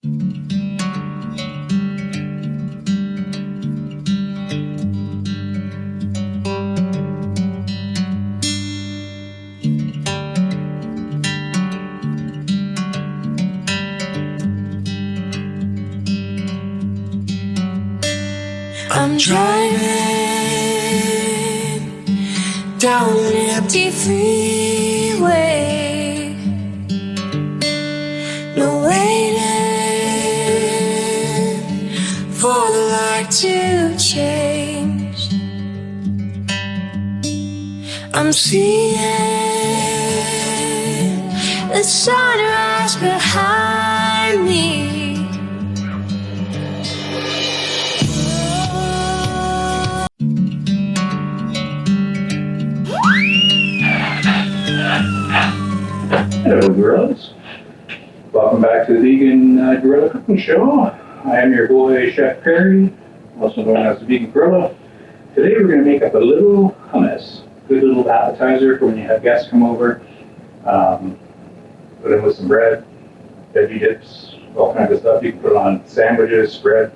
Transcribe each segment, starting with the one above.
I'm driving down an empty freeway, no waiting for the light to change. I'm seeing the sunrise behind me. Hello, gorillas. Welcome back to the Vegan Gorilla Cooking Show. I am your boy, Chef Perry, also known as the Vegan Gorilla. Today we're going to make up a little hummus, good little appetizer for when you have guests come over. Put in with some bread, veggie dips, all kinds of stuff. You can put it on sandwiches, bread.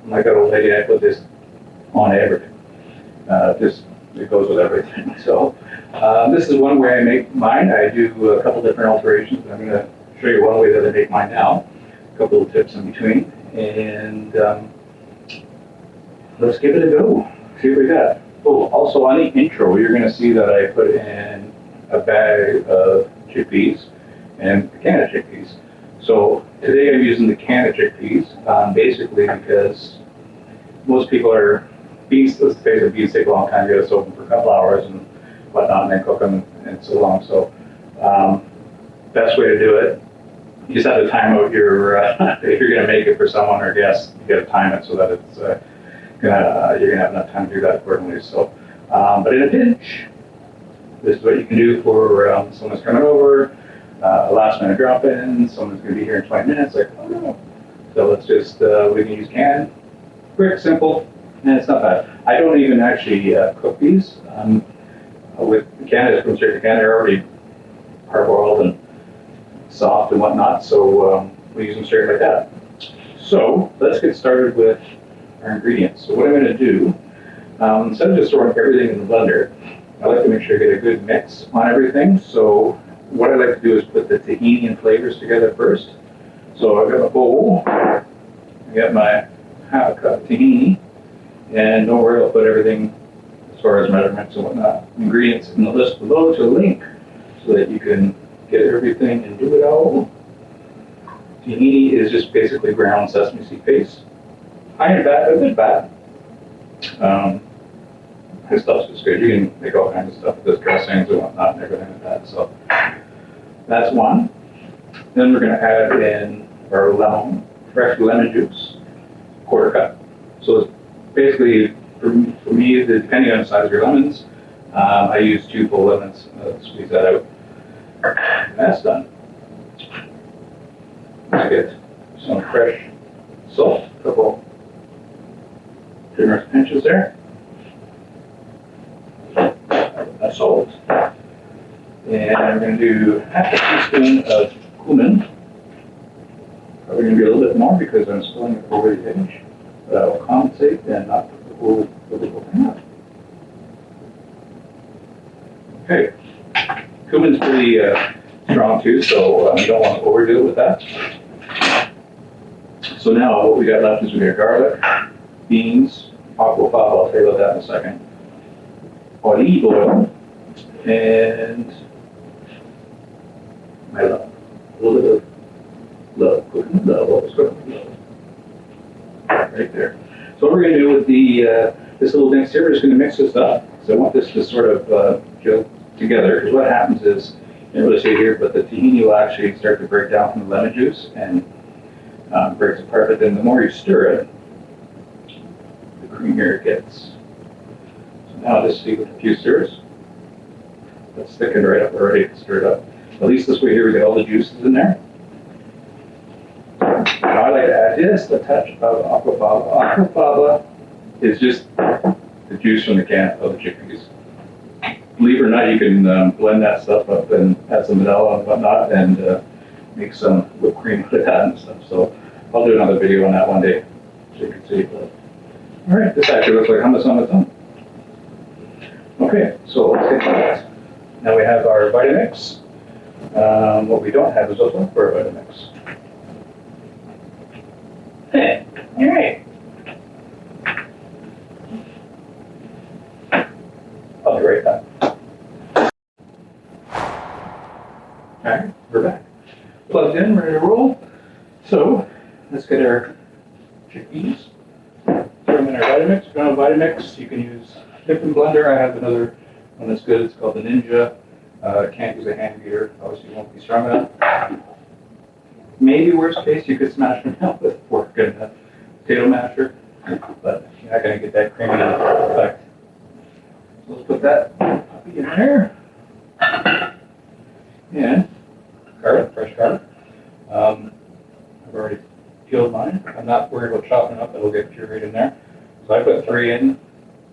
Like that old lady, I put this on everything. It goes with everything. So this is one way I make mine. I do a couple different alterations. I'm going to show you one way that I make mine now. A couple of tips in between. And let's give it a go. See what we got. Oh, also on the intro, you're going to see that I put in a bag of chickpeas and a can of chickpeas. So today I'm using the can of chickpeas, basically because most people are beans. Let's face it, beans take a long time to get us open for a couple hours and whatnot, and then cook them and so long. So best way to do it, you just have to time out your if you're going to make it for someone or guests, you got to time it so that it's you're going to have enough time to do that accordingly. So, but in a pinch, this is what you can do for someone's coming over, a last minute drop in, someone's going to be here in 20 minutes. Like, oh no. So let's just we can use can, quick, simple. And it's not bad. I don't even actually cook these. With the can, I just put straight to can. They're already parboiled and soft and whatnot, so we use them straight like that. So let's get started with our ingredients. So what I'm going to do, instead of just throwing everything in the blender, I like to make sure I get a good mix on everything. So what I like to do is put the tahini and flavors together first. So I've got my bowl, I got my half a cup tahini, and don't worry, I'll put everything as far as measurements and whatnot, ingredients in the list below to a link so that you can get everything and do it all. Tahini is just basically ground sesame seed paste. High in fat, but a bit fat. This stuff's just good. You can make all kinds of stuff with this, dressings and whatnot and everything like that. So that's one. Then we're going to add in our fresh lemon juice, quarter cup. So it's basically, for me, depending on the size of your lemons, I use 2 full lemons. Squeeze that out. And that's done. Let's get some fresh salt, a couple generous pinches there. That's salt. And I'm going to do half a teaspoon of cumin. Probably going to be a little bit more because I'm spilling it over the edge. But I will compensate and not put the whole thing up. Okay. Cumin's pretty strong too, so you don't want to overdo it with that. So now what we got left is we got garlic, beans, aquafaba, I'll tell you about that in a second, olive oil, and my love. A little bit of love, cooking love, always cooking love. Right there. So what we're going to do with this little mix here, we're just going to mix this up. So I want this to sort of gel together, because what happens is, you can't really see it here, but the tahini will actually start to break down from the lemon juice and breaks apart. But then the more you stir it, the creamier it gets. So now just see with a few stirs. That's thickened right up already, stirred up. At least this way here we get all the juices in there. Now I like to add just a touch of aquafaba. Aquafaba is just the juice from the can of the chickpeas. Believe it or not, you can blend that stuff up and add some vanilla and whatnot and make some whipped cream out of that and stuff. So I'll do another video on that one day so you can see. All right, this actually looks like hummus on its own. Okay, so let's get to that. Now we have our Vitamix. What we don't have is a look for a Vitamix. Hey, all right. I'll be right back. All right, we're back. Plugged in, ready to roll. So let's get our chickpeas. Throw them in our Vitamix. If you don't have Vitamix, you can use different blender. I have another one that's good. It's called the Ninja. Can't use a hand beater. Obviously, you won't be strong enough. Maybe worst case, you could smash them out with a fork and a potato masher, but you're not going to get that creamy effect. So let's put that puppy in there. And garlic, fresh garlic. I've already peeled mine. I'm not worried about chopping up. It'll get pureed in there. So I put 3 in.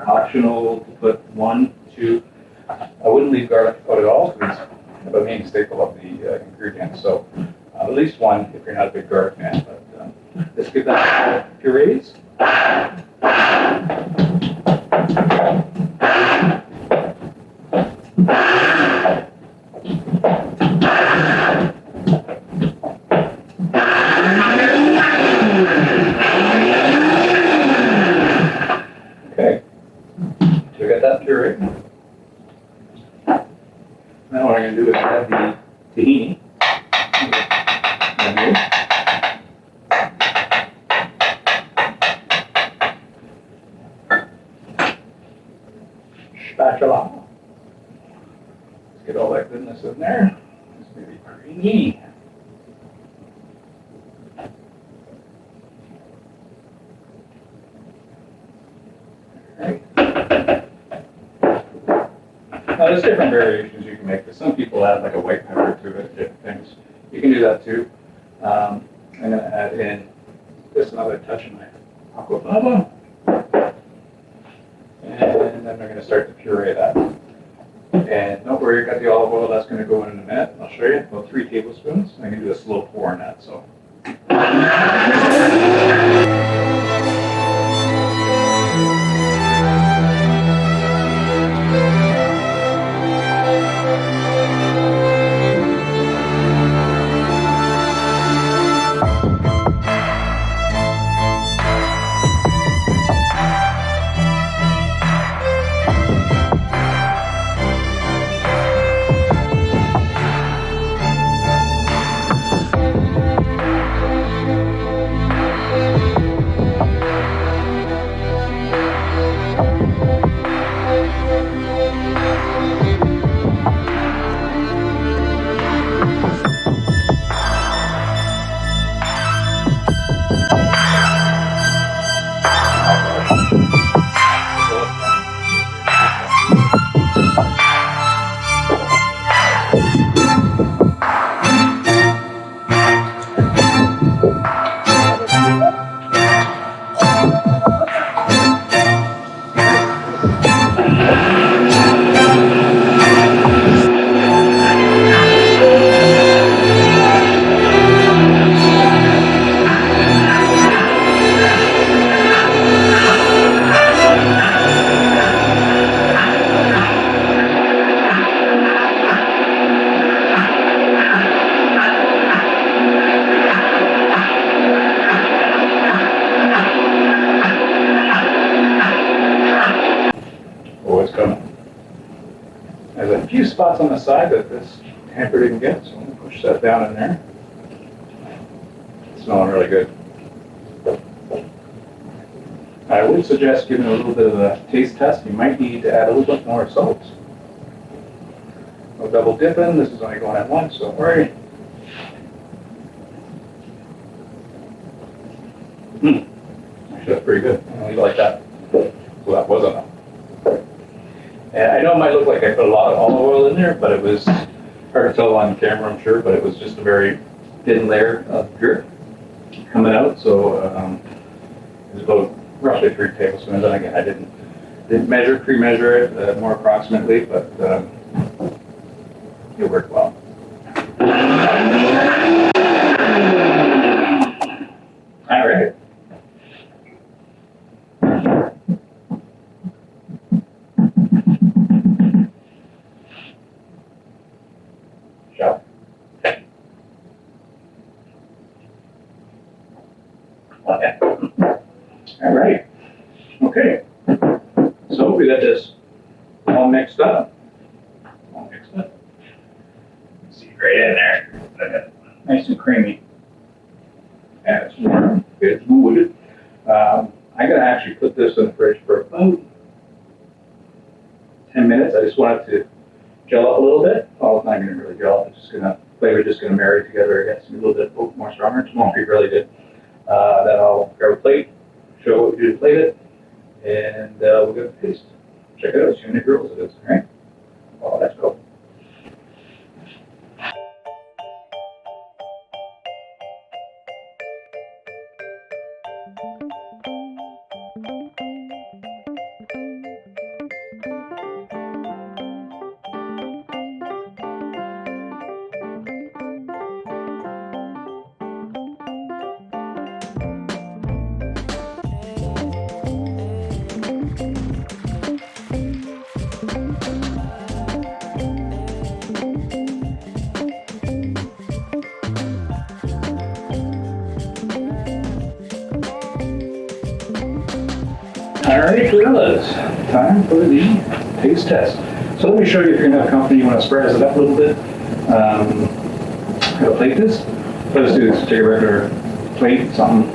Optional to put 1, 2. I wouldn't leave garlic out at all because it's a main staple of the ingredients. So at least 1 if you're not a big garlic fan. But let's get that purees. Okay, so we got that puree. Now what I'm going to do is add the tahini. Spatula. Let's get all that goodness in there. It's going to be creamy. Now, there's different variations you can make this. Some people add like a white pepper to it, different things. You can do that too. I'm going to add in just another touch of my aquafaba. And then we're going to start to puree that. And don't worry, you got the olive oil, that's going to go in a minute. I'll show you, about 3 tablespoons. I'm going to do a slow pour on that. So. There's a few spots on the side that this hamper didn't get, so I'm going to push that down in there. It's smelling really good. I would suggest giving a little bit of a taste test. You might need to add a little bit more salt. No double dipping. This is only going at once, so don't worry. Actually, that's pretty good. I really like that. So that was enough. And I know it might look like I put a lot of olive oil in there, but it was hard to tell on camera, I'm sure, but it was just a very thin layer of drip coming out. So it was about roughly 3 tablespoons. And again, I didn't pre-measure it more approximately, but it worked well. job. Okay. All right. Okay. So we got this all mixed up. All mixed up. See right in there. Okay. Nice and creamy. And it's warm. It's wood. I gotta actually put this in the fridge for about 10 minutes. I just want it to gel up a little bit. Oh, it's not gonna really gel. It's just gonna, flavor just gonna marry together. I guess a little bit more stronger. It won't be really good. Then I'll grab a plate, show what we do to plate it, and we'll get the taste. Check it out. See how many girls it is. All right. Well, let's go. All right, gorillas, time for the taste test. So let me show you, if you're gonna have company, you wanna spread it up a little bit. How to plate this. What let's do is take a regular plate, something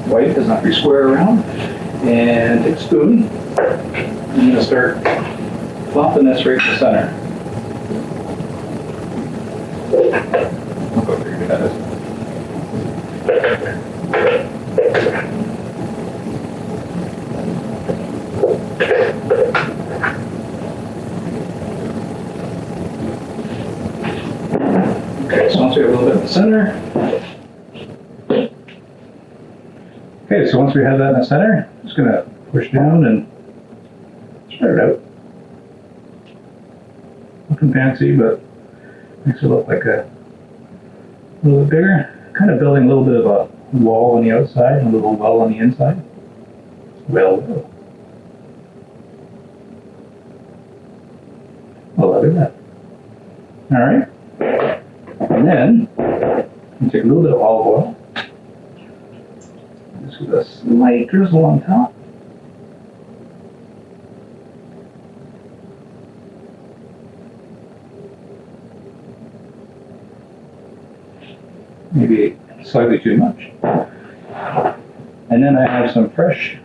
white, doesn't have to be square around, and take a spoon. I'm gonna start plopping this right in the center. Look how big that is. Okay, so once we have a little bit in the center. Okay, so once we have that in the center, I'm just gonna push down and spread it out. Nothing fancy, but makes it look like a little bit bigger. Kind of building a little bit of a wall on the outside and a little well on the inside. Well. Well, look at that. All right. And then, take a little bit of olive oil. Just with a slight drizzle on top. Maybe slightly too much. And then I have some fresh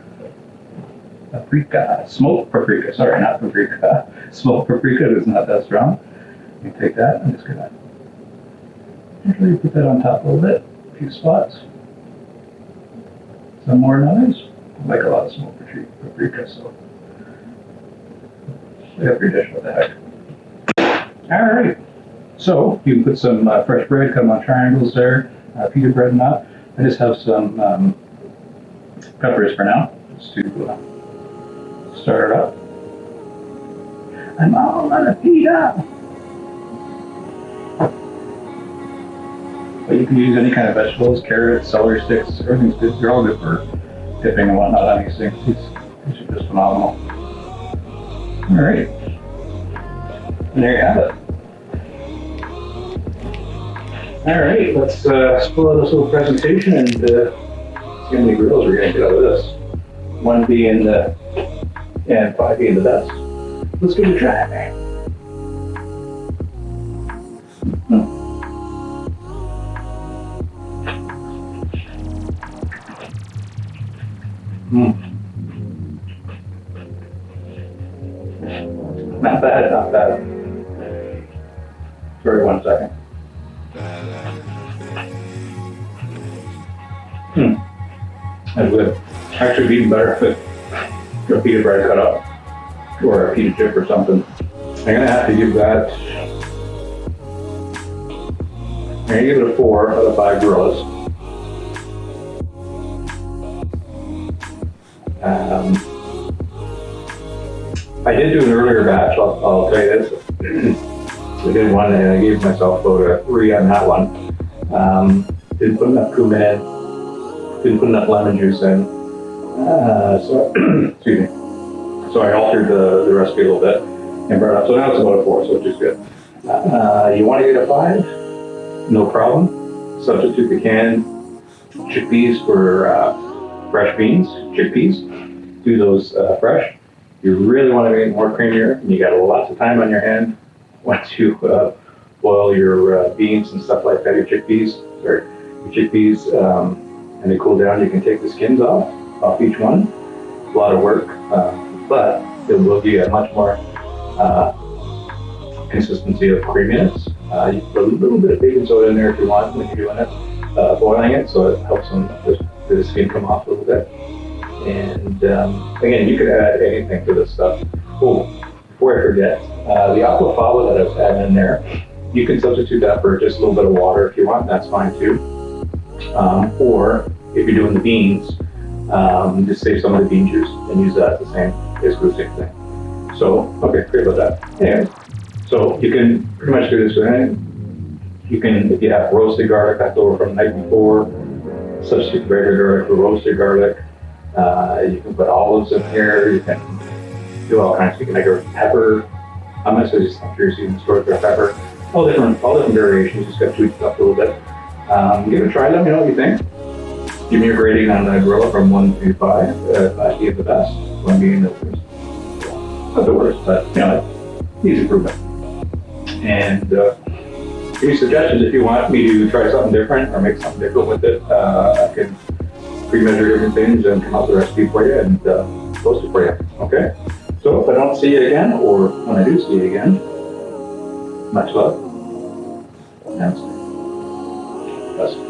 paprika, smoked paprika, sorry, not paprika. Smoked paprika is not that strong. You can take that, I'm just gonna usually put that on top a little bit, a few spots. Some more than others. I like a lot of smoked paprika, so lay up your dish, what the heck. All right, so you can put some fresh bread, cut them on triangles there, pita bread and that. I just have some peppers for now, just to start it up. I'm all out of pita. But you can use any kind of vegetables, carrots, celery sticks, everything's good. They're all good for dipping and whatnot on these things. These are just phenomenal. All right. And there you have it. All right, let's spoil this little presentation and see how many grills we're gonna get out of this. 1 being the, and 5 being the best. Let's give it a try. Not bad, not bad. Sorry, 1 second. That's good. Actually, even better if it, a pita bread cut up or a pita chip or something. I'm gonna have to give that. I'm gonna give it a 4 out of 5 gorillas. I did do an earlier batch. I'll tell you this. I did one and I gave myself about a 3 on that one. Didn't put enough cumin in. Didn't put enough lemon juice in. So excuse me. So I altered the recipe a little bit and brought it up. So now it's about a 4, so which is good. You want to get a 5? No problem. Substitute the canned chickpeas for fresh beans, chickpeas. Do those fresh. You really want to make it more creamier, and you got lots of time on your hand once you boil your beans and stuff like that, your chickpeas, and they cool down. You can take the skins off each one. It's a lot of work, but it will give you a much more consistency of creaminess. You can put a little bit of baking soda in there if you want when you're doing it, boiling it, so it helps the skin come off a little bit. And again, you could add anything to this stuff. Oh, before I forget, the aquafaba that I was adding in there, you can substitute that for just a little bit of water if you want. That's fine too. Or if you're doing the beans, just save some of the bean juice and use that as basically the same thing. So, okay, great about that. Anyway, so you can pretty much do this with anything. You can, if you have roasted garlic left over from the night before, substitute regular garlic for roasted garlic. You can put olives in here. You can do all kinds. You can make a pepper. I'm not sure just curious. You can store their pepper. All different variations. Just got to tweak it up a little bit. Give it a try. Let me know what you think. Give me your rating on the gorilla from 1 to 5. 5 being the best, 1 being the worst. Not the worst, but easy improvement. And give me suggestions if you want me to try something different or make something different with it. I can pre-measure different things and come up with a recipe for you and post it for you. Okay? So if I don't see you again, or when I do see you again, much love. And blessings.